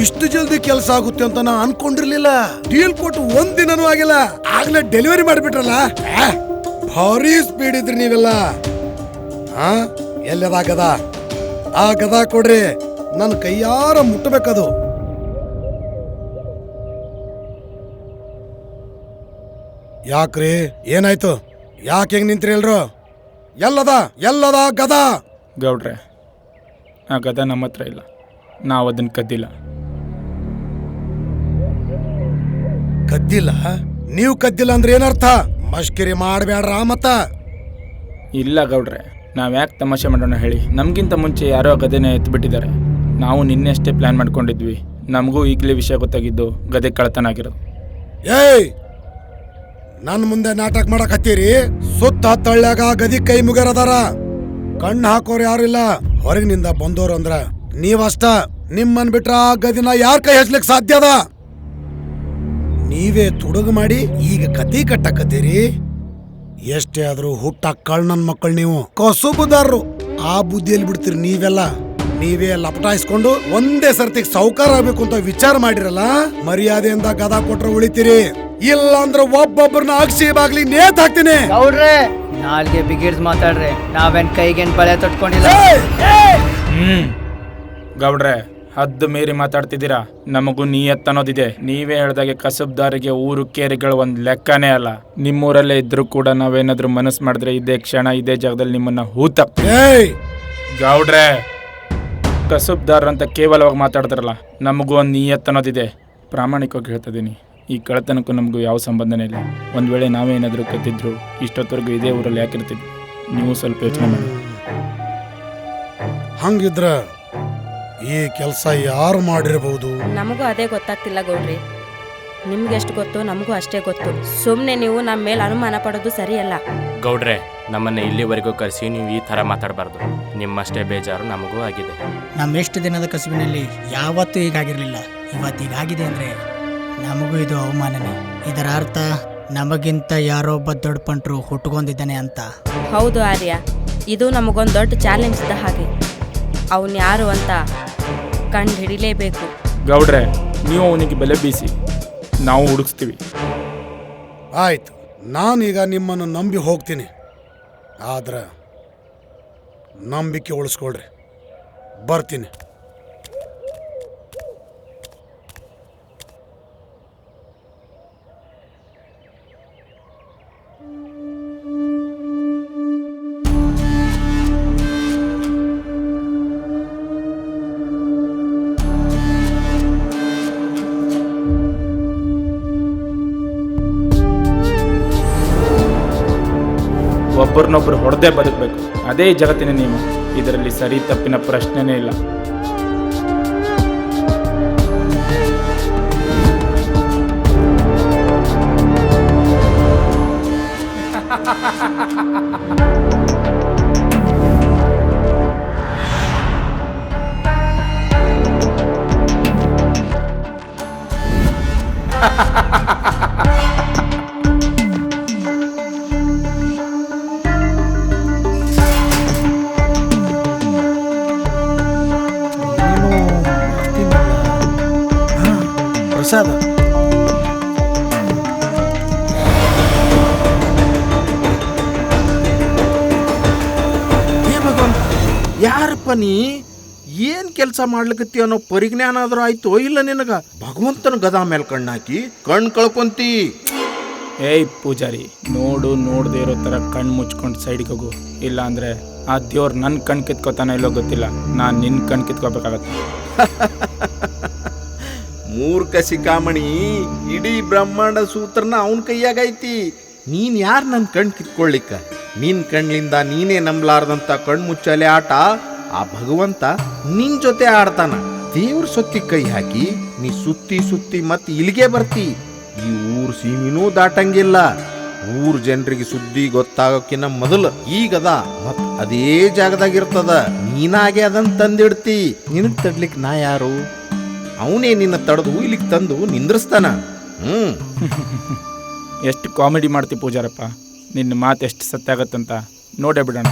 ಇಷ್ಟು ಜಲ್ದಿ ಕೆಲಸ ಆಗುತ್ತೆ ಅಂತ ನಾ ಅನ್ಕೊಂಡಿರ್ಲಿಲ್ಲ. ಡೀಲ್ ಕೊಟ್ಟು ಒಂದ್ ದಿನನೂ ಆಗಿಲ್ಲ, ಆಗ್ಲೇ ಡೆಲಿವರಿ ಮಾಡಿಬಿಟ್ರಲ್ಲ. ಭಾರಿ ಸ್ಪೀಡ್ ಇದ್ರಿ ನೀವೆಲ್ಲ. ಹಾ, ಎಲ್ಲದ ಗದ? ಆ ಗದ ಕೊಡ್ರಿ, ನನ್ನ ಕೈಯಾರ ಮುಟ್ಟಬೇಕದು. ಯಾಕ್ರಿ, ಏನಾಯ್ತು? ಯಾಕೆ ಹೆಂಗ್ ನಿಂತ್ರಿ ಎಲ್ರು? ಎಲ್ಲದ ಗದ?
ಗೌಡ್ರೆ, ಆ ಗದ ನಮ್ಮ ಹತ್ರ ಇಲ್ಲ, ನಾವು ಅದನ್ನು ಕದ್ದಿಲ್ಲ.
ಕದ್ದಿಲ್ಲ? ನೀವು ಕದ್ದಿಲ್ಲ ಅಂದ್ರೆ ಏನರ್ಥ? ಮಷ್ಕಿರಿ ಮಾಡಬೇಡ್ರ ಮತ್ತ.
ಇಲ್ಲ ಗೌಡ್ರೆ, ನಾವು ಯಾಕೆ ತಮಾಷೆ ಮಾಡೋಣ ಹೇಳಿ? ನಮಗಿಂತ ಮುಂಚೆ ಯಾರೋ ಗದೆನ ಎತ್ಬಿಟ್ಟಿದ್ದಾರೆ. ನಾವು ನಿನ್ನೆ ಅಷ್ಟೇ ಪ್ಲ್ಯಾನ್ ಮಾಡ್ಕೊಂಡಿದ್ವಿ. ನಮಗೂ ಈಗಲೇ ವಿಷಯ ಗೊತ್ತಾಗಿದ್ದು ಗದೆ ಕಳ್ತನ ಆಗಿರೋದು.
ಏಯ್, ನನ್ನ ಮುಂದೆ ನಾಟಕ ಮಾಡಕತ್ತೀರಿ? ಸುತ್ತ ತಳ್ಳ್ಯಾಗ ಗದಿ ಕೈ ಮುಗ್ಯಾರದಾರ. ಕಣ್ಣು ಹಾಕೋರು ಯಾರಿಲ್ಲ. ಹೊರಗಿನಿಂದ ಬಂದೋರು ಅಂದ್ರ ನೀವಷ್ಟ. ನಿಮ್ಮನ್ ಬಿಟ್ರ ಆ ಗದಿನ ಯಾರ ಕೈ ಹಚ್ಲಿಕ್ ಸಾಧ್ಯ ಅದ? ನೀವೇ ತುಡುಗು ಮಾಡಿ ಈಗ ಕತಿ ಕಟ್ಟಕತ್ತೀರಿ. ಎಷ್ಟೇ ಆದ್ರೂ ಹುಟ್ಟ ಕಳ್ಳನ್ ಮಕ್ಕಳು ನೀವು, ಕಸುಬುದಾರರು. ಆ ಬುದ್ಧಿಯಲ್ಲಿ ಬಿಡ್ತೀರಿ ನೀವೆಲ್ಲ. ನೀವೇ ಲಪಟಾಯಿಸ್ಕೊಂಡು ಒಂದೇ ಸರ್ತಿಗೆ ಸಾವುಕಾರ ಆಗ್ಬೇಕು ಅಂತ ವಿಚಾರ ಮಾಡಿರಲ್ಲ. ಮರ್ಯಾದೆಯಿಂದ ಗದ ಕೊಟ್ರೆ ಉಳಿತೀರಿ, ಇಲ್ಲ ಅಂದ್ರೆ ಒಬ್ಬೊಬ್ಬರನ್ನ ಅಗ್ಸಿ ಬಾಗ್ಲಿ ನೇತ್ ಹಾಕ್ತೀನಿ.
ಗೌಡ್ರೆ ನಾಲ್ಗೆ ಬಿಗಿಡ್ಸ್ ಮಾತಾಡ್ರಿ, ನಾವೇನ್ ಕೈಗೇನ್ ಬಳೆ ತೊಟ್ಕೊಂಡಿಲ್ಲ.
ಗೌಡ್ರೆ, ಹದ್ದು ಮೀರಿ ಮಾತಾಡ್ತಿದ್ದೀರಾ. ನಮಗೂ ನಿಯತ್ ಅನ್ನೋದಿದೆ. ನೀವೇ ಹೇಳ್ದಾಗೆ ಕಸಬ್ದಾರಿಗೆ ಊರು ಕೇರಿಗಳು ಒಂದು ಲೆಕ್ಕನೇ ಅಲ್ಲ. ನಿಮ್ಮೂರಲ್ಲೇ ಇದ್ರೂ ಕೂಡ ನಾವೇನಾದ್ರೂ ಮನಸ್ಸು ಮಾಡಿದ್ರೆ ಇದೇ ಕ್ಷಣ ಇದೇ ಜಾಗದಲ್ಲಿ ನಿಮ್ಮನ್ನ ಹೂತ. ಗೌಡ್ರೆ, ಕಸಬ್ದಾರ ಅಂತ ಕೇವಲವಾಗಿ ಮಾತಾಡ್ತಾರಲ್ಲ, ನಮಗೂ ಒಂದು ನಿಯತ್ ಅನ್ನೋದಿದೆ. ಪ್ರಾಮಾಣಿಕವಾಗಿ ಹೇಳ್ತಿದ್ದೀನಿ, ಈ ಕಳ್ಳತನಕ್ಕೂ ನಮಗೂ ಯಾವ ಸಂಬಂಧನೇ ಇಲ್ಲ. ಒಂದು ವೇಳೆ ನಾವೇನಾದರೂ ಕದ್ದಿದ್ರು ಇಷ್ಟೊತ್ತವರೆಗೂ ಇದೇ ಊರಲ್ಲಿ ಯಾಕಿರ್ತಿದ್ವಿ? ನೀವು ಸ್ವಲ್ಪ ಯೋಚನೆ ಮಾಡಿ.
ಹಂಗಿದ್ರ ಈ ಕೆಲಸ ಯಾರು ಮಾಡಿರಬಹುದು?
ನಮಗೂ ಅದೇ ಗೊತ್ತಾಗ್ತಿಲ್ಲ ಗೌಡ್ರಿ. ನಿಮ್ಗೆ ಎಷ್ಟು ಗೊತ್ತು ನಮಗೂ ಅಷ್ಟೇ ಗೊತ್ತು. ಸುಮ್ಮನೆ ನೀವು ನಮ್ಮ ಮೇಲೆ ಅನುಮಾನ ಪಡೋದು ಸರಿಯಲ್ಲ.
ಗೌಡ್ರೆ, ನಮ್ಮನ್ನು ಇಲ್ಲಿವರೆಗೂ ಕರೆಸಿ ನೀವು ಈ ಥರ ಮಾತಾಡಬಾರ್ದು. ನಿಮ್ಮಷ್ಟೇ ಬೇಜಾರು ನಮಗೂ ಆಗಿದೆ.
ನಮ್ಮೆಷ್ಟು ದಿನದ ಕಸುಬಿನಲ್ಲಿ ಯಾವತ್ತೂ ಹೀಗಾಗಿರಲಿಲ್ಲ. ಇವತ್ತು ಹೀಗಾಗಿದೆ ಅಂದರೆ ನಮಗೂ ಇದು ಅವಮಾನನೇ. ಇದರ ಅರ್ಥ ನಮಗಿಂತ ಯಾರೋ ಒಬ್ಬ ದೊಡ್ಡ ಪಂಟ್ರು ಹುಟ್ಕೊಂಡಿದ್ದಾನೆ ಅಂತ.
ಹೌದು ಆರ್ಯ, ಇದು ನಮಗೊಂದು ದೊಡ್ಡ ಚಾಲೆಂಜ್ ಇದ್ದ ಹಾಗೆ. ಅವನು ಯಾರು ಅಂತ ಕಂಡು ಹಿಡಿಲೇಬೇಕು.
ಗೌಡ್ರೆ, ನೀವು ಅವನಿಗೆ ಬೆಲೆ ಬೀಸಿ, ನಾವು ಹುಡುಕ್ಸ್ತೀವಿ.
ಆಯ್ತು, ನಾನೀಗ ನಿಮ್ಮನ್ನು ನಂಬಿ ಹೋಗ್ತೀನಿ. ಆದ್ರೆ ನಂಬಿಕೆ ಉಳಿಸ್ಕೊಳ್ರಿ. ಬರ್ತೀನಿ.
ಒಬ್ಬರನ್ನೊಬ್ಬರು ಹೊಡೆದೇ ಬದುಕಬೇಕು. ಅದೇ ಜಗತ್ತಿನ ನಿಯಮ. ಇದರಲ್ಲಿ ಸರಿ ತಪ್ಪಿನ ಪ್ರಶ್ನೆನೇ ಇಲ್ಲ.
ಪ್ರಸಾದ,
ಯಾರಪ್ಪ ನೀ? ಏನ್ ಕೆಲಸ ಮಾಡ್ಲಿಕತ್ತಿ ಅನ್ನೋ ಪರಿಜ್ಞಾನ ಆದ್ರೂ ಆಯ್ತು ಇಲ್ಲ ನಿನಗ? ಭಗವಂತನ ಗದಾ ಮೇಲೆ ಕಣ್ಣಾಕಿ ಕಣ್ ಕಳ್ಕೊಂತಿ.
ಏಯ್ ಪೂಜಾರಿ, ನೋಡದೇ ಇರೋ ಥರ ಕಣ್ಣು ಮುಚ್ಕೊಂಡು ಸೈಡ್ಗೆ ಹೋಗು. ಇಲ್ಲ ಅಂದರೆ ಆ ದೇವ್ರು ನನ್ನ ಕಣ್ ಕಿತ್ಕೋತಾನೆ ಇಲ್ಲೋ ಗೊತ್ತಿಲ್ಲ, ನಾನು ನಿನ್ನ ಕಣ್ ಕಿತ್ಕೋಬೇಕಾಗತ್ತೆ.
ಮೂರ್ಖ ಶಿಖಾಮಣಿ, ಇಡೀ ಬ್ರಹ್ಮಾಂಡ ಸೂತ್ರನ ಅವನ ಕೈಯಾಗೈತಿ. ನೀನ್ ಯಾರು ನನ್ನ ಕಣ್ ಕಿತ್ಕೊಳ್ಳಿಕ್ಕ? ನಿನ್ ಕಣ್ಣಿಂದ ನೀನೇ ನಂಬಲಾರ್ದಂತ ಕಣ್ ಮುಚ್ಚಲೆ ಆಟ ಆ ಭಗವಂತ ನಿನ್ ಜೊತೆ ಆಡ್ತಾನ. ದೇವ್ರ ಸೊತ್ತಿ ಕೈ ಹಾಕಿ ನೀ ಸುತ್ತಿ ಮತ್ತೆ ಇಲ್ಲಿಗೆ ಬರ್ತಿ. ಈ ಊರ್ ಸೀಮಿನೂ ದಾಟಂಗಿಲ್ಲ. ಊರ್ ಜನರಿಗೆ ಸುದ್ದಿ ಗೊತ್ತಾಗೋಕಿನ್ನ ಮೊದಲು ಈಗದ ಮತ್ ಅದೇ ಜಾಗದಾಗಿರ್ತದ. ನೀನಾಗೆ ಅದನ್ನ ತಂದಿಡ್ತಿ. ನಿನಗ್ ತಡ್ಲಿಕ್ ನಾ ಯಾರು? ಅವನೇ ನಿನ್ನ ತಡೆದು ಇಲ್ಲಿಗೆ ತಂದು ನಿಂದ್ರಿಸ್ತಾನ.
ಎಷ್ಟು ಕಾಮಿಡಿ ಮಾಡ್ತಿ ಪೂಜಾರಪ್ಪ. ನಿನ್ನ ಮಾತು ಎಷ್ಟು ಸತ್ಯ ಆಗತ್ತಂತ ನೋಡೇ ಬಿಡೋಣ.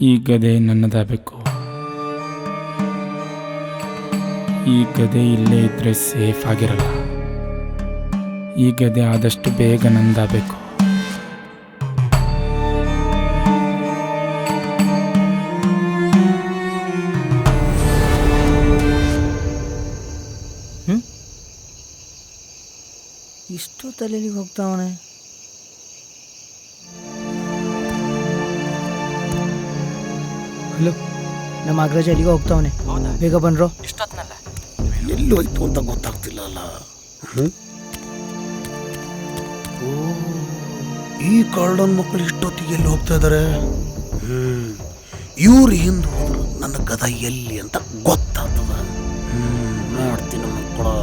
ಈ ಗದೆ ನನ್ನದಾಗಬೇಕು. ಈ ಗದೆ ಇಲ್ಲೇ ಇದ್ರೆ ಸೇಫ್ ಆಗಿರಲ್ಲ. ಈ ಗದೆ ಆದಷ್ಟು ಬೇಗ ನಂದಾಗಬೇಕು.
ಇಷ್ಟು ತಲೆಯಲ್ಲಿ ಹೋಗ್ತಾವನೆ. ಹಲೋ, ನಮ್ಮ ಅಗ್ರಜ ಎಲ್ಲಿಗೆ ಹೋಗ್ತಾವನೆ, ಬೇಗ ಬನ್ರೋ.
ಇಷ್ಟೊತ್ನಲ್ಲ
ಎಲ್ಲಿ ಹೋಯ್ತು ಅಂತ ಗೊತ್ತಾಗ್ತಿಲ್ಲಲ್ಲ. ಓ, ಈ ಕಾರ್ಡನ್ ಮಕ್ಕಳು ಇಷ್ಟೊತ್ತಿಗೆ ಎಲ್ಲಿ ಹೋಗ್ತಾ ಇದ್ದಾರೆ? ಇವ್ರು ಹಿಂದೆ ಹೋದ್ರು ನನ್ನ ಗದ ಎಲ್ಲಿ ಅಂತ ಗೊತ್ತಾಗ್ತದ. ನೋಡ್ತೀನಿ ಮಕ್ಕಳು.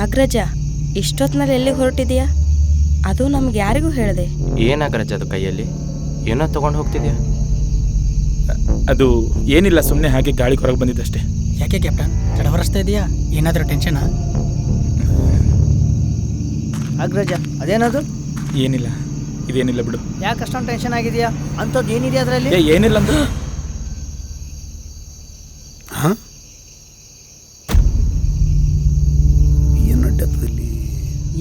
ಅಗ್ರಜ, ಇಷ್ಟೊತ್ತಿನಲ್ಲಿ ಎಲ್ಲಿಗೆ ಹೊರಟಿದೆಯಾ? ಅದು ನಮ್ಗೆ ಯಾರಿಗೂ ಹೇಳಿದೆ.
ಏನಾಗ್ರಜ ಅದು ಕೈಯಲ್ಲಿ ಏನೋ ತಗೊಂಡು ಹೋಗ್ತಿದ್ಯಾ?
ಅದು ಏನಿಲ್ಲ, ಸುಮ್ಮನೆ ಹಾಗೆ ಗಾಳಿ ಹೊರಗೆ ಬಂದಿದ್ದಷ್ಟೇ.
ಯಾಕೆ ಕ್ಯಾಪ್ಟನ್, ತಡವರಿಸ್ತಾ ಇದೆಯಾ? ಏನಾದರೂ ಟೆನ್ಷನಾ?
ಅಗ್ರಜ, ಅದೇನದು?
ಏನಿಲ್ಲ, ಇದೇನಿಲ್ಲ ಬಿಡು.
ಯಾಕೆ ಅಷ್ಟೊಂದು ಟೆನ್ಷನ್ ಆಗಿದೆಯಾ? ಅಂಥದ್ದು ಏನಿದೆ ಅದರಲ್ಲಿ?
ಏನಿಲ್ಲ ಅಂದ್ರೆ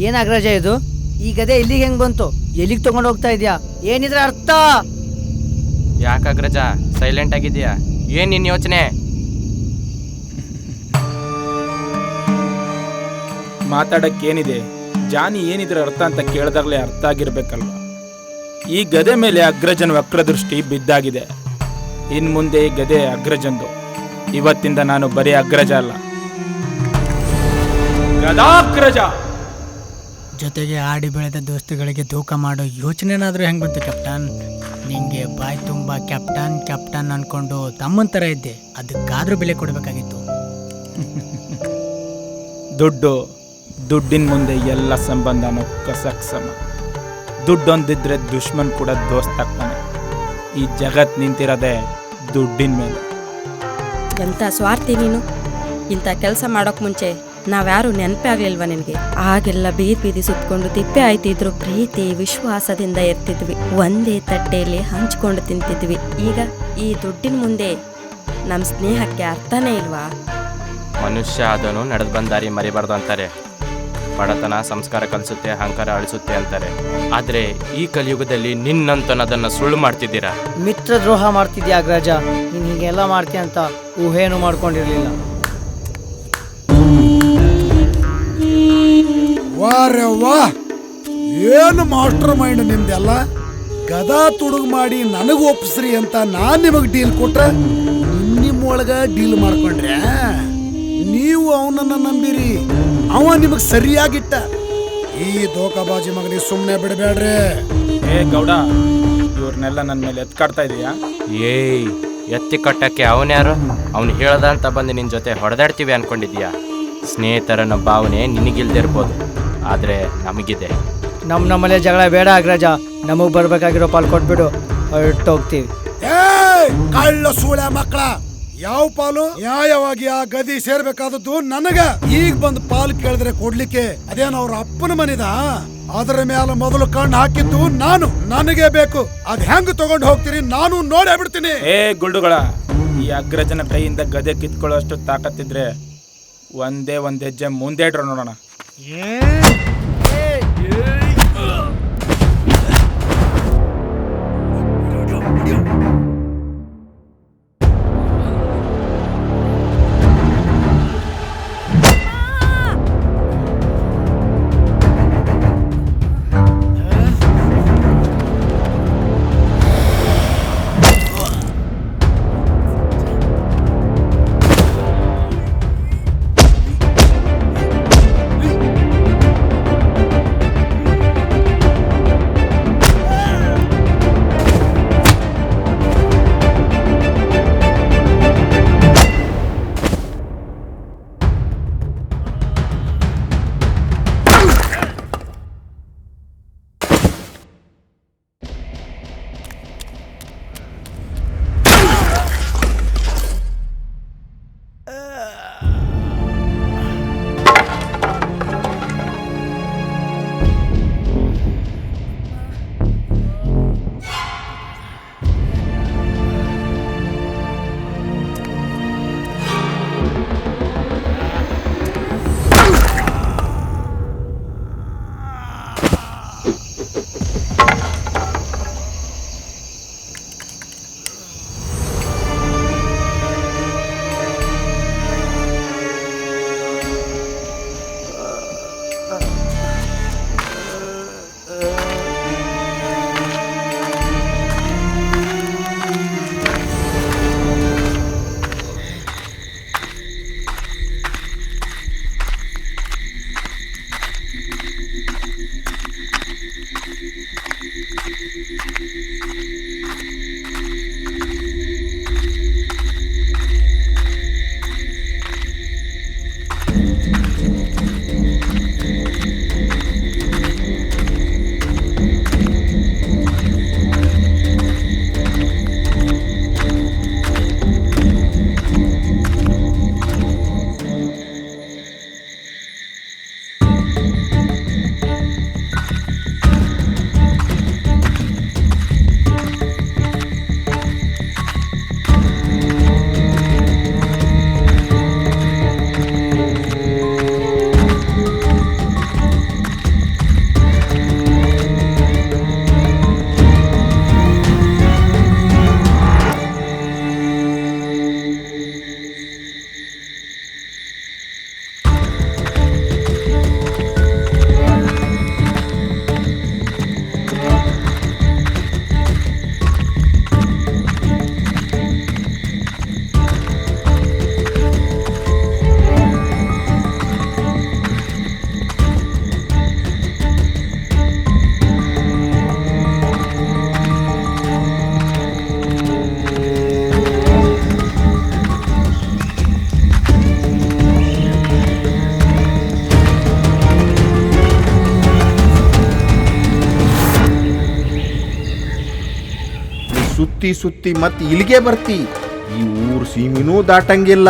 ಏನು ಅಗ್ರಜ ಇದು? ಈ ಗದೆ ಇಲ್ಲಿಗೆ ಹೆಂಗೆ ಬಂತು? ಎಲ್ಲಿಗೆ ತಗೊಂಡು ಹೋಗ್ತಾ ಇದೆಯಾ? ಏನಿದ್ರೆ ಅರ್ಥ?
ಯಾಕಾಗ್ರಜ ಸೈಲೆಂಟ್ ಆಗಿದ್ಯಾ? ಏನ್ ನಿನ್ ಯೋಚನೆ?
ಮಾತಾಡಕ್ಕೇನಿದೆ? ಜಾನಿ ಏನಿದ್ರ ಅರ್ಥ ಅಂತ ಕೇಳಿದಾಗಲೇ ಅರ್ಥ ಆಗಿರ್ಬೇಕಲ್ವ. ಈ ಗದೆ ಮೇಲೆ ಅಗ್ರಜನ ವಕ್ರದೃಷ್ಟಿ ಬಿದ್ದಾಗಿದೆ. ಇನ್ ಮುಂದೆ ಈ ಗದೆ ಅಗ್ರಜಂದು. ಇವತ್ತಿಂದ ನಾನು ಬರೀ ಅಗ್ರಜ ಅಲ್ಲ, ಗದಾಗ್ರಜ.
ಜೊತೆಗೆ ಆಡಿ ಬೆಳೆದ ದೋಸ್ತುಗಳಿಗೆ ಧೋಕ ಮಾಡೋ ಯೋಚನೆನಾದರೂ ಹೆಂಗೆ ಬಂತು ಕ್ಯಾಪ್ಟನ್? ನಿಂಗೆ ಬಾಯ್ ತುಂಬ ಕ್ಯಾಪ್ಟನ್ ಕ್ಯಾಪ್ಟನ್ ಅನ್ಕೊಂಡು ತಮ್ಮನ ಥರ ಇದ್ದೆ, ಅದಕ್ಕಾದ್ರೂ ಬೆಲೆ ಕೊಡಬೇಕಾಗಿತ್ತು.
ದುಡ್ಡಿನ ಮುಂದೆ ಎಲ್ಲ ಸಂಬಂಧನೂ ಕಸಕ್ ಸಮ. ದುಡ್ಡೊಂದಿದ್ರೆ ದುಶ್ಮನ್ ಕೂಡ ದೋಸ್ತಾಗ್ತಾನೆ. ಈ ಜಗತ್ ನಿಂತಿರೋದೆ ದುಡ್ಡಿನ ಮೇಲೆ.
ಎಂಥ ಸ್ವಾರ್ಥಿ ನೀನು! ಇಂಥ ಕೆಲಸ ಮಾಡೋಕೆ ಮುಂಚೆ ನಾವ್ಯಾರು ನೆನಪೇ ಆಗಲಿಲ್ವ ನಿನಗೆ? ಆಗೆಲ್ಲ ಬೀದಿ ಸುತ್ಕೊಂಡು ತಿಪ್ಪೆ ಆಯ್ತಿದ್ರು, ಪ್ರೀತಿ ವಿಶ್ವಾಸದಿಂದ ಇರ್ತಿದ್ವಿ, ಒಂದೇ ತಟ್ಟೆಯಲ್ಲಿ ಹಂಚ್ಕೊಂಡು ತಿಂತಿದ್ವಿ. ಈಗ ಈ ದುಡ್ಡಿನ ಮುಂದೆ ನಮ್ಮ ಸ್ನೇಹಕ್ಕೆ ಅರ್ಥನೇ ಇಲ್ವಾ?
ಮನುಷ್ಯ ಅದನ್ನು ನಡೆದು ಬಂದಾರಿ ಮರಿಬಾರ್ದು ಅಂತಾರೆ. ಬಡತನ ಸಂಸ್ಕಾರ ಕಲಿಸುತ್ತೆ, ಅಹಂಕಾರ ಅಳಿಸುತ್ತೆ ಅಂತಾರೆ. ಆದ್ರೆ ಈ ಕಲಿಯುಗದಲ್ಲಿ ನಿನ್ನಂತನದನ್ನ ಸುಳ್ಳು ಮಾಡ್ತಿದ್ದೀರಾ.
ಮಿತ್ರ ದ್ರೋಹ ಮಾಡ್ತಿದ್ಯಾ ಅಗ್ರಜ? ನೀನು ಹೀಗೆಲ್ಲ ಮಾಡ್ತೀಯ ಅಂತ ಊಹೇನು ಮಾಡ್ಕೊಂಡಿರ್ಲಿಲ್ಲ.
ವಾರೆ ವಾ, ಏನು ಮಾಸ್ಟರ್ ಮೈಂಡ್ ನಿಮ್ದೆಲ್ಲ. ಗದಾ ತುಡುಗು ಮಾಡಿ ನನಗೆ ಒಪ್ಸ್ರಿ ಅಂತ ನಾನು ನಿಮಗೆ ಡೀಲ್ ಕೊಟ್ರೆ ನಿಮ್ಮೊಳಗ ಡೀಲ್ ಮಾಡ್ಕೊಂಡ್ರೆ ನೀವು ಅವನನ್ನ ನಂಬಿರಿ. ಅವ ನಿಮಗೆ ಸರಿಯಾಗಿಟ್ಟ. ಈ ದೋಕಾಬಾಜಿ ಮಗನಿಗೆ ಸುಮ್ಮನೆ ಬಿಡಬೇಡ್ರಿ.
ಏ ಗೌಡ, ಇವ್ರನ್ನೆಲ್ಲ ನನ್ನ ಮೇಲೆ ಎತ್ಕಾಡ್ತಾ ಇದೀಯಾ?
ಏಯ್, ಎತ್ತಿ ಕಟ್ಟಕ್ಕೆ ಅವನ್ಯಾರು? ಅವ್ನು ಹೇಳ್ದ ಅಂತ ಬಂದು ನಿನ್ನ ಜೊತೆ ಹೊಡೆದಾಡ್ತೀವಿ ಅನ್ಕೊಂಡಿದ್ಯಾ? ಸ್ನೇಹಿತರನ್ನ ಭಾವನೆ ನಿನಗಿಲ್ದಿರ್ಬೋದು, ಆದರೆ ನಮಗಿದೆ.
ನಮ್ಮಲ್ಲೇ ಜಗಳ ಬೇಡ ಅಗ್ರಜ. ನಮಗೆ ಬರ್ಬೇಕಾಗಿರೋ ಪಾಲ್ ಕೊಟ್ಬಿಡು, ಹೊರಟೋಗ್ತೀವಿ.
ಕಳ್ಳ ಸೂಳೆ ಮಕ್ಕಳ,
ಯಾವ ಪಾಲು? ನ್ಯಾಯವಾಗಿ ಆ ಗದಿ ಸೇರ್ಬೇಕಾದದ್ದು ನನಗ. ಈಗ ಬಂದ್ ಪಾಲು ಕೇಳಿದ್ರೆ ಕೊಡ್ಲಿಕ್ಕೆ ಅದೇನು ಅವ್ರ ಅಪ್ಪನ ಮನಿದ? ಅದರ ಮೇಲೆ ಮೊದಲು ಕಣ್ಣು ಹಾಕಿದ್ದು ನಾನು. ನನಗೆ ಬೇಕು. ಅದ್ ಹೆಂಗ್ ತಗೊಂಡು ಹೋಗ್ತೀರಿ ನಾನು ನೋಡೇ ಬಿಡ್ತೀನಿ.
ಏ ಗುಳ್ಳುಗಳ, ಈ ಅಗ್ರಜನ ಕೈಯಿಂದ ಗದೆ ಕಿತ್ಕೊಳ್ಳೋಷ್ಟು ತಾಕತ್ತಿದ್ರೆ ಒಂದೇ ಒಂದ್ ಹೆಜ್ಜೆ ಮುಂದೆ ಇಡ್ರು ನೋಡೋಣ.
ಸುತ್ತಿ ಸುತ್ತಿ ಮತ್ತೆ ಇಲ್ಲಿಗೆ ಬರ್ತಿ. ಈ ಊರು ಸೀಮಿನೂ ದಾಟಂಗಿಲ್ಲ.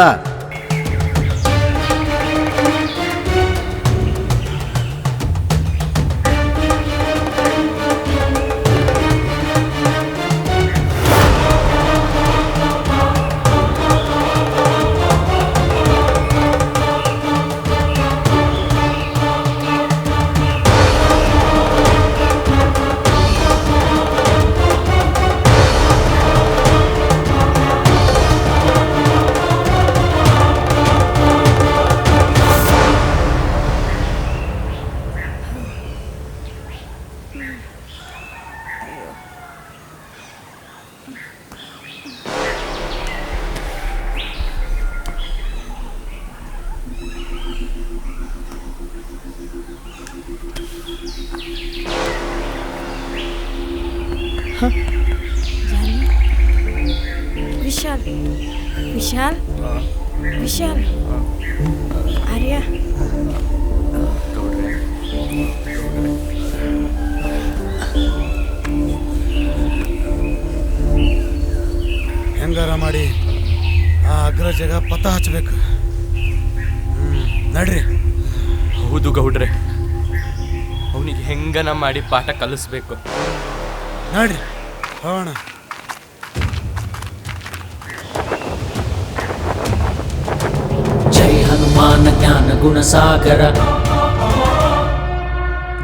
ವಿಶಾಲ್ ವಿಶಾಲ್ ವಿಶಾಲ್ ಆರ್ಯ
ಹೆಂಗಾರ ಮಾಡಿ ಆ ಅಗ್ರಜಗ ಪತ ಹಚ್ಚಬೇಕು. ನಡ್ರಿ.
ಹೌದು ಗೌಡ್ರೆ, ಅವನಿಗೆ ಹೆಂಗನ ಮಾಡಿ ಪಾಠ ಕಲಿಸ್ಬೇಕು.
ನಡ್ರಿ ಹೋಗೋಣ.
ಜೈ ಹನುಮಾನ ಜ್ಞಾನ ಗುಣ ಸಾಗರ,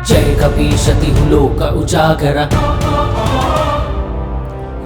ಜೈ ಕಪೀಶತಿ ಲೋಕ ಉಜಾಗರ,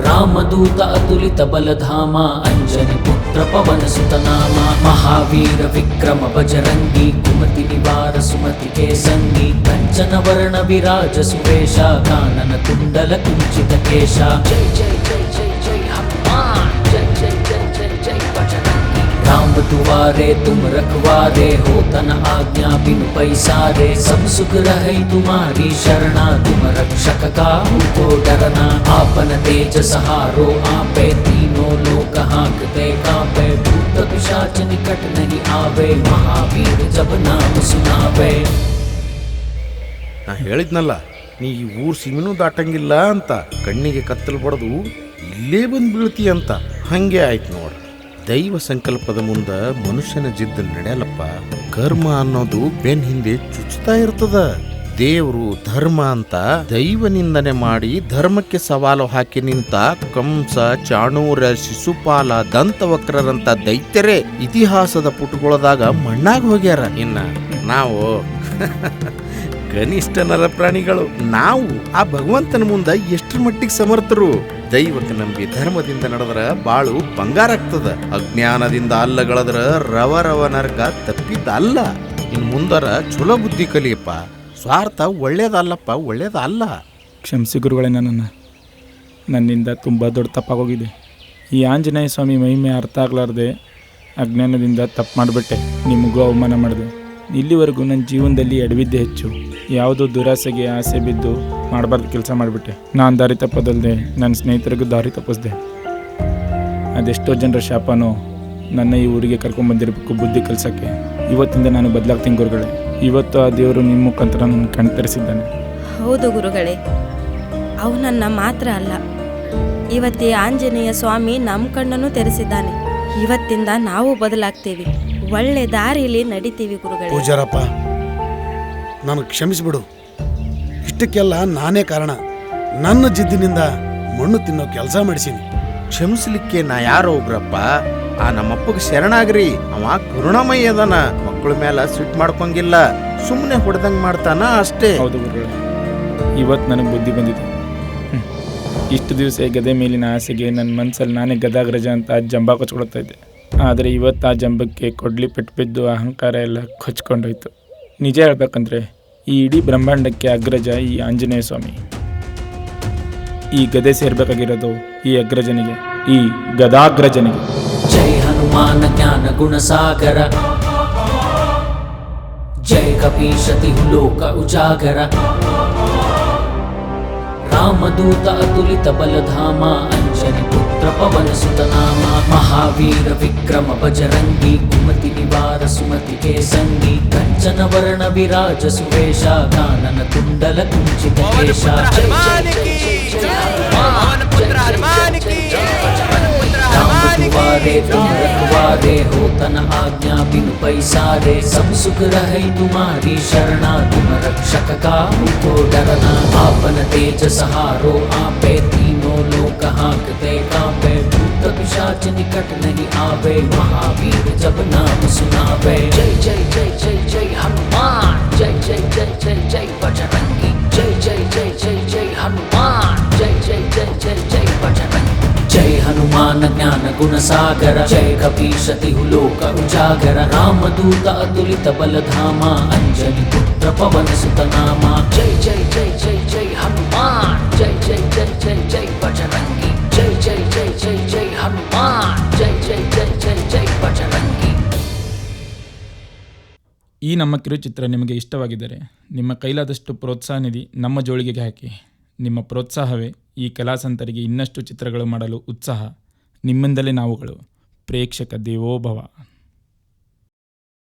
ರಾಮದೂತ ಅತುಲಿತ ಬಲಧಾಮ, ಅಂಜನಿ ಪುತ್ರ ಪವನ ಸುತ ನಾಮ, ಮಹಾವೀರ ವಿಕ್ರಮ ಬಜರಂಗಿ, ಕುಮತಿ ನಿವಾರ ಸುಮತಿ ಕೇಸಂಗಿ, ಕಂಚನ ವರ್ಣ ವಿರಾಜ ಸುವೇಶ, ಕಾನನ ಕುಂಡಲ ಕುಂಚಿತ ಕೇಶ. ಜೈ ಜೈ ಜೈ ಜೈ ಜೈ ಹನುಮಾನ್, ಜೈ ಜೈ ಜೈ ಜೈ ಜೈ ಬಜರಂಗಿ. राम दुआरे तुम रखवारे, हो तन आज्ञा बिनु पैसारे, सब सुख रहे तुम्हारी शरणा, तुम रक्षक काहू को डरना, आपन तेज सहारो आपे, तीनों लोक हाँकते कांपे, भूत पिशाच निकट नहीं आवे, महावीर जब नाम सुनावे.
ನಾ ಹೇಳಿದ್ನಲ್ಲ, ನೀ ಈ ಊರು ಸೀಮೆನೂ ದಾಟಂಗಿಲ್ಲ ಅಂತ, ಕಣ್ಣಿಗೆ ಕತ್ತಲು ಬಡ್ದು ಇಲ್ಲೇ ಬಂದು ಬೀಳ್ತಿ ಅಂತ. ಹಂಗೆ ಆಯ್ತು ನೋಡ್ರಿ. ದೈವ ಸಂಕಲ್ಪದ ಮುಂದೆ ಮನುಷ್ಯನ ಜಿದ್ದು ನಡೆಯಲ್ಲಪ್ಪ. ಕರ್ಮ ಅನ್ನೋದು ಬೆನ್ ಹಿಂದೆ ಚುಚ್ಚುತ್ತಾ ಇರ್ತದ. ದೇವರು ಧರ್ಮ ಅಂತ ದೈವ ನಿಂದನೆ ಮಾಡಿ ಧರ್ಮಕ್ಕೆ ಸವಾಲು ಹಾಕಿ ನಿಂತ ಕಂಸ, ಚಾಣೂರ, ಶಿಶುಪಾಲ, ದಂತವಕ್ರರಂತ ದೈತ್ಯರೇ ಇತಿಹಾಸದ ಪುಟಗೊಳದಾಗ ಮಣ್ಣಾಗ ಹೋಗ್ಯಾರ. ಇನ್ನ ನಾವು ಕನಿಷ್ಠ ನರ ಪ್ರಾಣಿಗಳು. ನಾವು ಆ ಭಗವಂತನ ಮುಂದೆ ಎಷ್ಟರ ಮಟ್ಟಿಗೆ ಸಮರ್ಥರು. ದೈವಕ್ಕೆ ನಂಬಿ ಧರ್ಮದಿಂದ ನಡೆದ್ರ ಬಾಳು ಬಂಗಾರ ಆಗ್ತದ. ಅಜ್ಞಾನದಿಂದ ಅಲ್ಲಗಳದ್ರ ರವ ರವ ನರಕ ತಪ್ಪಿದ್ದ ಅಲ್ಲ. ಇನ್ ಮುಂದರ ಚಲೋ ಬುದ್ಧಿ ಕಲಿಯಪ್ಪ. ಸ್ವಾರ್ಥ ಒಳ್ಳೇದಲ್ಲಪ್ಪ, ಒಳ್ಳೇದಲ್ಲ.
ಕ್ಷಮಿಸಿ ಗುರುಗಳೇ, ನನ್ನಿಂದ ತುಂಬ ದೊಡ್ಡ ತಪ್ಪಾಗೋಗಿದೆ. ಈ ಆಂಜನೇಯ ಸ್ವಾಮಿ ಮಹಿಮೆ ಅರ್ಥ ಆಗ್ಲಾರ್ದೆ ಅಜ್ಞಾನದಿಂದ ತಪ್ಪು ಮಾಡಿಬಿಟ್ಟೆ. ನಿಮಗೂ ಅವಮಾನ ಮಾಡಿದೆ. ಇಲ್ಲಿವರೆಗೂ ನನ್ನ ಜೀವನದಲ್ಲಿ ಎಡವಿದ್ದೆ ಹೆಚ್ಚು. ಯಾವುದೋ ದುರಾಸೆಗೆ ಆಸೆ ಬಿದ್ದು ಮಾಡಬಾರ್ದು ಕೆಲಸ ಮಾಡಿಬಿಟ್ಟೆ. ನಾನು ದಾರಿ ತಪ್ಪದಲ್ಲದೆ ನನ್ನ ಸ್ನೇಹಿತರಿಗೂ ದಾರಿ ತಪ್ಪಿಸ್ದೆ. ಅದೆಷ್ಟೋ ಜನರ ಶಾಪನೋ ನನ್ನ ಈ ಊರಿಗೆ ಕರ್ಕೊಂಡ್ಬಂದಿರಬೇಕು ಬುದ್ಧಿ ಕಲಿಸೋಕ್ಕೆ. ಇವತ್ತಿಂದ ನಾನು ಬದಲಾಗ್ತೀನಿ ಗುರುಗಳೇ. ಇವತ್ತು ಆ ದೇವರು ನಿಮ್ಮ ಮುಖಾಂತರ ನನ್ನ ಕಣ್ ತೆರೆಸಿದ್ದಾನೆ.
ಹೌದು ಗುರುಗಳೇ, ಅವನನ್ನ ಮಾತ್ರ ಅಲ್ಲ, ಇವತ್ತೇ ಆಂಜನೇಯ ಸ್ವಾಮಿ ನಮ್ಮ ಕಣ್ಣನ್ನು ತೆರೆಸಿದ್ದಾನೆ. ಇವತ್ತಿಂದ ನಾವು ಬದಲಾಗ್ತೀವಿ, ಒಳ್ಳೆ ದಾರಿಯಲ್ಲಿ ನಡಿತೀವಿ ಗುರುಗಳೇ.
ಪೂಜಾರಪ್ಪ, ನನಗೆ ಕ್ಷಮಿಸ್ಬಿಡು. ಇಷ್ಟಕ್ಕೆಲ್ಲ ನಾನೇ ಕಾರಣ. ನನ್ನ ಜಿದ್ದಿನಿಂದ ಮಣ್ಣು ತಿನ್ನೋ ಕೆಲಸ ಮಾಡಿಸೀನಿ.
ಕ್ಷಮಿಸ್ಲಿಕ್ಕೆ ನಾ ಯಾರೋ ಒಬ್ರಪ್ಪ. ಆ ನಮ್ಮಪ್ಪಗೆ ಶರಣಾಗ್ರಿ. ಅವ ಕರುಣಾಮಯಿ ಅದನ. ಮಕ್ಕಳ ಮೇಲೆ ಸಿಟ್ಟು ಮಾಡ್ಕೊಂಗಿಲ್ಲ, ಸುಮ್ಮನೆ ಹೊಡೆದಂಗೆ ಮಾಡ್ತಾನ ಅಷ್ಟೇ.
ಹೌದು ಗುರುಗಳೇ, ಇವತ್ತು ನನಗೆ ಬುದ್ಧಿ ಬಂದಿದೆ. ಇಷ್ಟು ದಿವಸ ಗದೆ ಮೇಲಿನ ಆಸೆಗೆ ನನ್ನ ಮನಸ್ಸಲ್ಲಿ ನಾನೇ ಗದಾಗ್ರಜ ಅಂತ ಜಂಬ ಕೊಚ್ಕೊಳ್ತಾ ಇದ್ದೆ. ಆದರೆ ಇವತ್ತು ಆ ಜಂಬಕ್ಕೆ ಕೊಡ್ಲಿ ಪೆಟ್ಟು ಬಿದ್ದು ಅಹಂಕಾರ ಎಲ್ಲ ಕೊಚ್ಕೊಂಡೋಯ್ತು. ನಿಜ ಹೇಳ್ಬೇಕಂದ್ರೆ ಈ ಇಡೀ ಬ್ರಹ್ಮಾಂಡಕ್ಕೆ ಅಗ್ರಜ ಈ ಆಂಜನೇಯ ಸ್ವಾಮಿ. ಈ ಗದೆ ಸೇರ್ಬೇಕಾಗಿರೋದು ಈ ಅಗ್ರಜನಿಗೆ, ಈ ಗದಾಗ್ರಜನಿಗೆ.
ಜೈ ಹನುಮಾನ ಜ್ಞಾನ ಗುಣ ಸಾಗರ, ಜೈ ಕಪೀಶತಿ ಲೋಕ ಉಜಾಗರ, ರಾಮದೂತ ಅತುಲಿತ ಬಲಧಾಮ, ಅಂಜನಿ ಪುತ್ರ ಪವನ ಸುತ ನಾಮ, ಮಹಾವೀರ ವಿಕ್ರಮ ಬಜರಂಗಿ, ಕುಮತಿ ನಿವಾರ ಸುಮತಿ ಕೇಸಂಗಿ, ಕಂಚನ ವರ್ಣ ವಿರಾಜ ಸುವೇಶ, ಕಾನನ ಕುಂಡಲ ಕುಂಚಿತ ಕೇಶ. दुआरे तुम रखवारे, हो तन आज्ञा बिनु पैसारे, सब सुख रहे तुम्हारी शरणा, तुम रक्षक काहू को डरना, आपन तेज सहारो आपे, तीनों लोक हाँकते कांपे, भूत पिशाच निकट नहीं आवे, महावीर जब नाम सुनावे. जय जय जय जय जय हनुमान, जय जय जय जय जय बजरंगी, जय जय जय जय जय हनुमान, जय जय जय जय जय बजरंगी. जय हनुमान ज्ञान गुण सागर, जय कपीशति लोक उजागर, रामदूत अतुलित बलधामा, अंजनी पुत्र पवन सुत नामा. जय जय जय जय जय हनुमान, जय जय जय जय जय बजरंगी, जय जय जय जय जय हनुमान, जय जय जय जय जय बजरंगी.
ಈ ನಮ್ಮ ಕಿರುಚಿತ್ರ ನಿಮಗೆ ಇಷ್ಟವಾಗಿದ್ದರೆ ನಿಮ್ಮ ಕೈಲಾದಷ್ಟು ಪ್ರೋತ್ಸಾಹ ನಿಧಿ ನಮ್ಮ ಜೋಳಿಗೆಗೆ ಹಾಕಿ. ನಿಮ್ಮ ಪ್ರೋತ್ಸಾಹವೇ ಈ ಕಲಾಸಂತರಿಗೆ ಇನ್ನಷ್ಟು ಚಿತ್ರಗಳು ಮಾಡಲು ಉತ್ಸಾಹ. ನಿಮ್ಮಿಂದಲೇ ನಾವುಗಳು. ಪ್ರೇಕ್ಷಕ ದೇವೋಭವ.